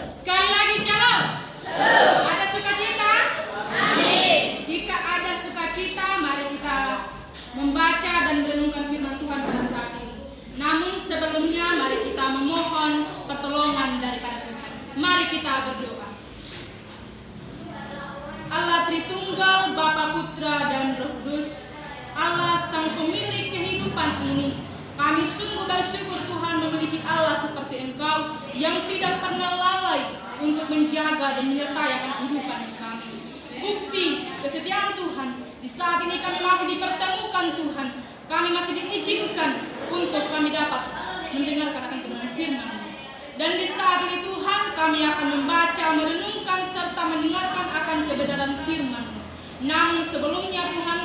Sekali lagi shalom. Ada sukacita? Amin. Jika ada sukacita, mari kita membaca dan merenungkan firman Tuhan pada saat ini. Namun sebelumnya mari kita memohon pertolongan daripada Tuhan. Mari kita berdoa. Allah Tritunggal, Bapa, Putra, dan Roh Kudus, Allah Sang Pemilik kehidupan ini, kami sungguh bersyukur Tuhan memiliki Allah seperti Engkau yang tidak pernah lalai untuk menjaga dan menyertai akan kehidupan kami. Bukti kesetiaan Tuhan, di saat ini kami masih dipertemukan Tuhan, kami masih diizinkan untuk kami dapat mendengarkan akan kebenaran firman. Dan di saat ini Tuhan, kami akan membaca, merenungkan, serta mendengarkan akan kebenaran firman. Namun sebelumnya Tuhan,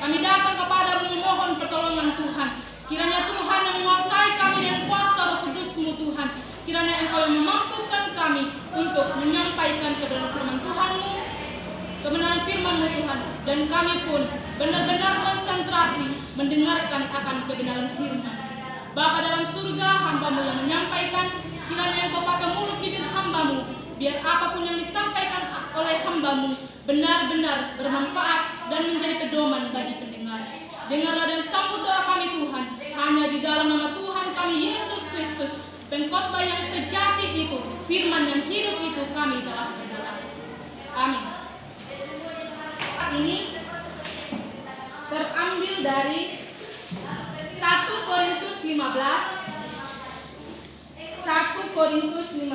kami datang kepadamu memohon pertolongan Tuhan. Kiranya Tuhan yang menguasai kami dengan kuasa Roh Kudus-Mu Tuhan. Kiranya Engkau yang memampukan kami untuk menyampaikan kebenaran firman Tuhan-Mu, kebenaran firman-Mu Tuhan. Dan kami pun benar-benar konsentrasi mendengarkan akan kebenaran firman. Bapa dalam surga, hamba-Mu yang menyampaikan, kiranya Engkau pakai mulut bibir hamba-Mu, biar apapun yang disampaikan oleh hamba-Mu benar-benar bermanfaat dan menjadi pedoman bagi pendengar. Dengarlah dan sambut doa kami Tuhan, hanya di dalam nama Tuhan kami Yesus Kristus, pengkhotbah yang sejati itu, firman yang hidup itu, kami telah berdoa. Amin. Ini terambil dari 1 Korintus 15. 1 Korintus 15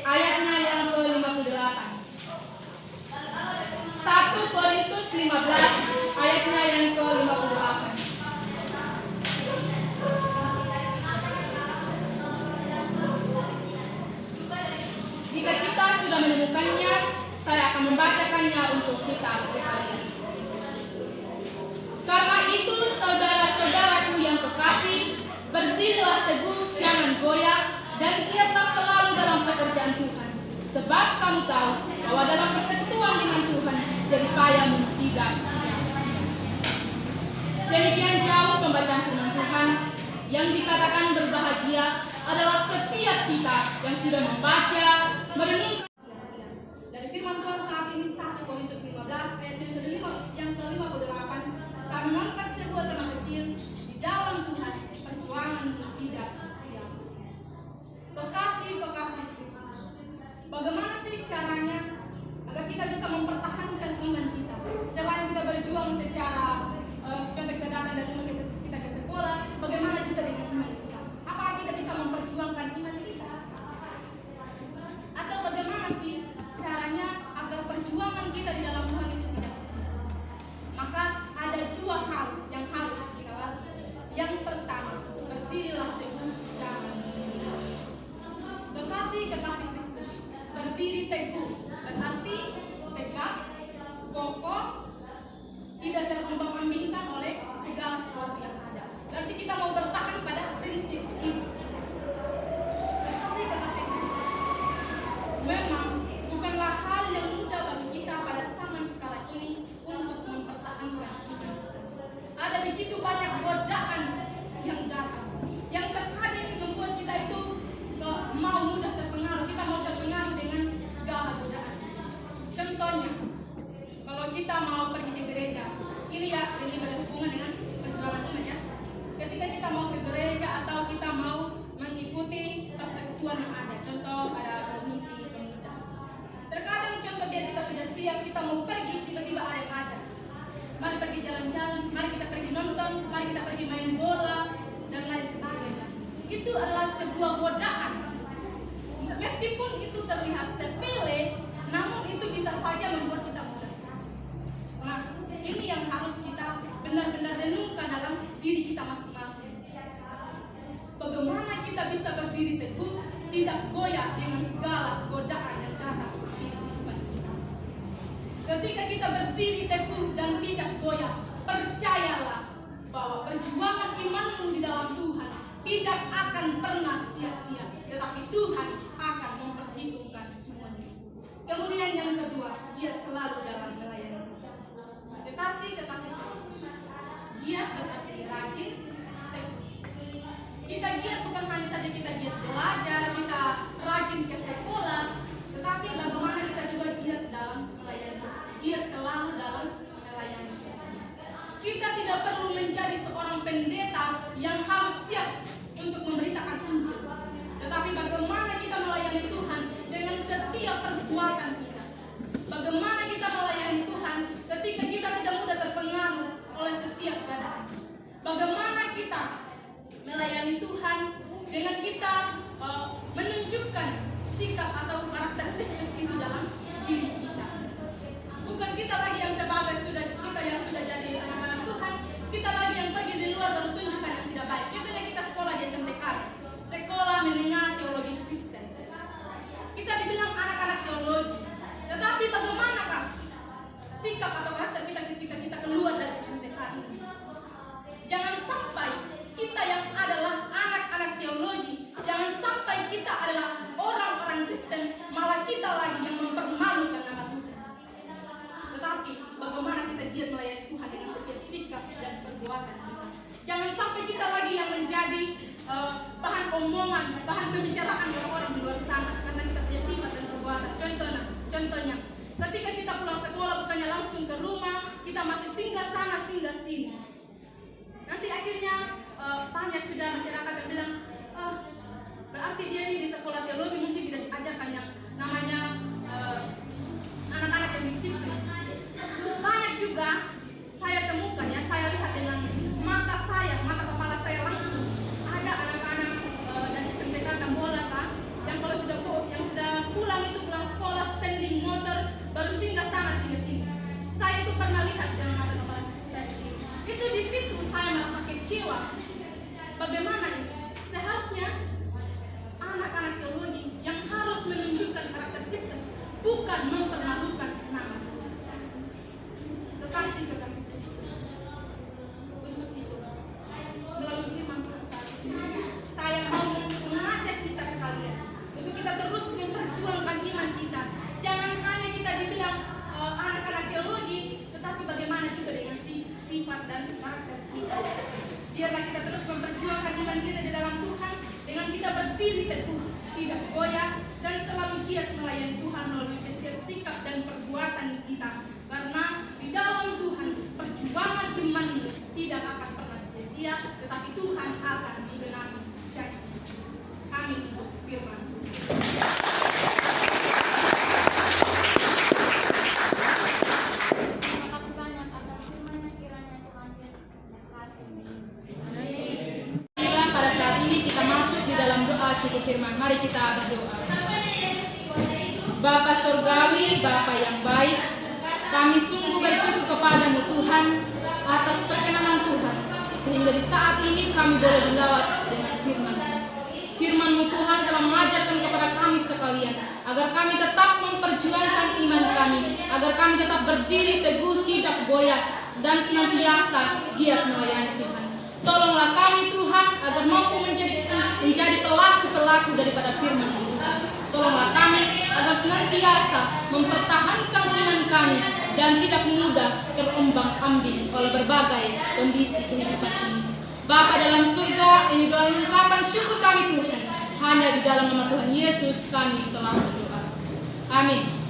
ayatnya yang ke-58. 1 Korintus 15 ayatnya yang ke-58. Jika kita sudah menemukannya, saya akan membacakannya untuk kita sekalian. Karena itu saudara-saudaraku yang kekasih, berdirilah teguh, jangan goyah, dan giatlah selalu dalam pekerjaan Tuhan. Sebab kamu tahu bahwa dalam persekutuan dengan Tuhan, jerih payahmu tidak sia-sia. Demikian jauh pembacaan firman Tuhan. Yang dikatakan berbahagia adalah setiap kita yang sudah membaca, merenungkan sia-sia. Dari firman Tuhan saat ini 1 Korintus 15 ayat yang ke-58. Saya mengangkat sebuah tema kecil, di dalam Tuhan perjuangan tidak sia-sia. Kekasih-kekasih Kristus, bagaimana sih caranya agar kita bisa mempertahankan iman kita? Selain kita berjuang secara contoh kita datang dan kita ke sekolah, bagaimana juga dengan iman kita? Apakah kita bisa memperjuangkan iman kita? Atau bagaimana sih caranya agar perjuangan kita di dalam Tuhan itu tidak sia-sia? Maka ada dua hal yang harus kita lakukan. Yang pertama, berdirilah teguh, jangan goyah. Kekasih Kristus, berdiri teguh berarti tegak, kokoh, tidak terombang-ambingkan oleh segala sesuatu yang ada. Berarti kita mau bertahan pada prinsip itu. Kekasih Kristus, memang bukanlah hal yang mudah bagi kita pada zaman sekarang ini untuk mempertahankan kita. Ada begitu banyak godaan yang datang, yang terkadang membuat kita itu mau mudah terpengaruh. Kita mau terpengaruh dengan segala godaan. Contohnya, kalau kita mau pergi ke gereja, ini berhubungan dengan perjuangan iman ya. Ketika kita mau ke gereja atau kita mau mengikuti persekutuan yang ada, contoh ada komisi pemuda. Terkadang contoh biar kita sudah siap, kita mau pergi, tiba-tiba ada yang ajak. Mari pergi jalan-jalan, mari kita pergi nonton, mari kita pergi main bola, dan lain sebagainya. Itu adalah sebuah godaan. Meskipun itu terlihat sepele, namun itu bisa saja membuat kita mudah. Nah, ini yang harus kita benar-benar renungkan dalam diri kita masing-masing. Bagaimana kita bisa berdiri teguh, tidak goyah dengan segala godaan yang datang ke kehidupan kita. Ketika kita berdiri teguh dan tidak goyah, percayalah bahwa perjuangan imanmu di dalam Tuhan tidak akan pernah sia-sia, tetapi Tuhan akan memperhitungkan semuanya. Kemudian yang kedua, giat selalu dalam melayani. Kekasih Kristus, giat berarti rajin, teguh. Kita giat bukan hanya saja kita giat belajar, kita rajin ke sekolah, tetapi bagaimana kita juga giat dalam melayani, giat selalu dalam melayani. Kita tidak perlu menjadi seorang pendeta yang harus siap untuk memberitakan Injil, tetapi bagaimana kita melayani Tuhan dengan setiap perbuatan kita. Bagaimana kita melayani Tuhan ketika kita tidak mudah terpengaruh oleh setiap keadaan. Bagaimana kita melayani Tuhan dengan kita menunjukkan sikap atau karakter Kristus itu dalam diri kita. Bukan kita lagi yang sebagai kita yang sudah jadi anak-anak Tuhan, kita lagi yang pergi di luar baru tunjukkan yang tidak baik. Contohnya kita sekolah di SMTK, sekolah menengah teologi Kristen. Kita dibilang anak-anak teologi, tetapi bagaimanakah sikap atau karakter kita ketika kita keluar dari SMTK ini? Jangan sampai kita yang adalah anak-anak teologi, jangan sampai kita adalah orang-orang Kristen, malah kita lagi yang mempermalukan nama Tuhan. Tetapi bagaimana kita giat melayani Tuhan dengan setiap sikap dan perbuatan kita. Jangan sampai kita lagi yang menjadi bahan omongan, bahan pembicaraan orang-orang di luar sana karena kita punya sifat dan perbuatan. Contohnya, ketika kita pulang sekolah bukannya langsung ke rumah, kita masih singgah sana, singgah sini. Nanti akhirnya banyak sudah masyarakat yang bilang, berarti dia ini di sekolah teologi mungkin tidak diajarkan yang namanya anak-anak yang disiplin. Banyak juga saya temukan ya, saya lihat dengan mata kepala saya langsung ada anak-anak dan SMTK Tambola yang kalau sudah pulang sekolah standing motor baru singgah sana singgah sini. Saya itu pernah lihat dengan mata kepala saya sendiri. Itu di situ saya merasa kecewa. Bagaimana ini? Seharusnya anak-anak teologi yang harus menunjukkan karakter Kristus, bukan mempermalukan nama Tuhan. Kekasih Kristus. Untuk itu, melalui firman Tuhan saat ini, saya mau mengajak kita sekalian untuk kita terus memperjuangkan iman kita. Jangan hanya kita dibilang anak-anak teologi, tetapi bagaimana juga dengan sifat dan karakter kita. Biarlah kita terus memperjuangkan iman kita di dalam Tuhan dengan kita berdiri teguh, tidak goyah, dan selalu giat melayani Tuhan melalui setiap sikap dan perbuatan kita. Karena di dalam Tuhan perjuangan imanmu tidak akan pernah sia-sia, tetapi Tuhan akan membenahi janji. Amin untuk firman Tuhan. Syukur firman, mari kita berdoa. Bapa Surgawi, Bapa yang baik, kami sungguh bersyukur kepadamu Tuhan atas perkenanan Tuhan, sehingga di saat ini kami boleh dilawat dengan firman. Firman-Mu Tuhan telah mengajarkan kepada kami sekalian, agar kami tetap memperjuangkan iman kami, agar kami tetap berdiri teguh, tidak goyah, dan senantiasa giat melayani Tuhan. Tolonglah kami Tuhan agar mampu menjadi pelaku-pelaku daripada firman-Mu Tuhan. Tolonglah kami agar senantiasa mempertahankan iman kami dan tidak mudah terombang-ambing oleh berbagai kondisi kehidupan ini. Bapa dalam surga, ini doa ungkapan syukur kami Tuhan. Hanya di dalam nama Tuhan Yesus kami telah berdoa. Amin.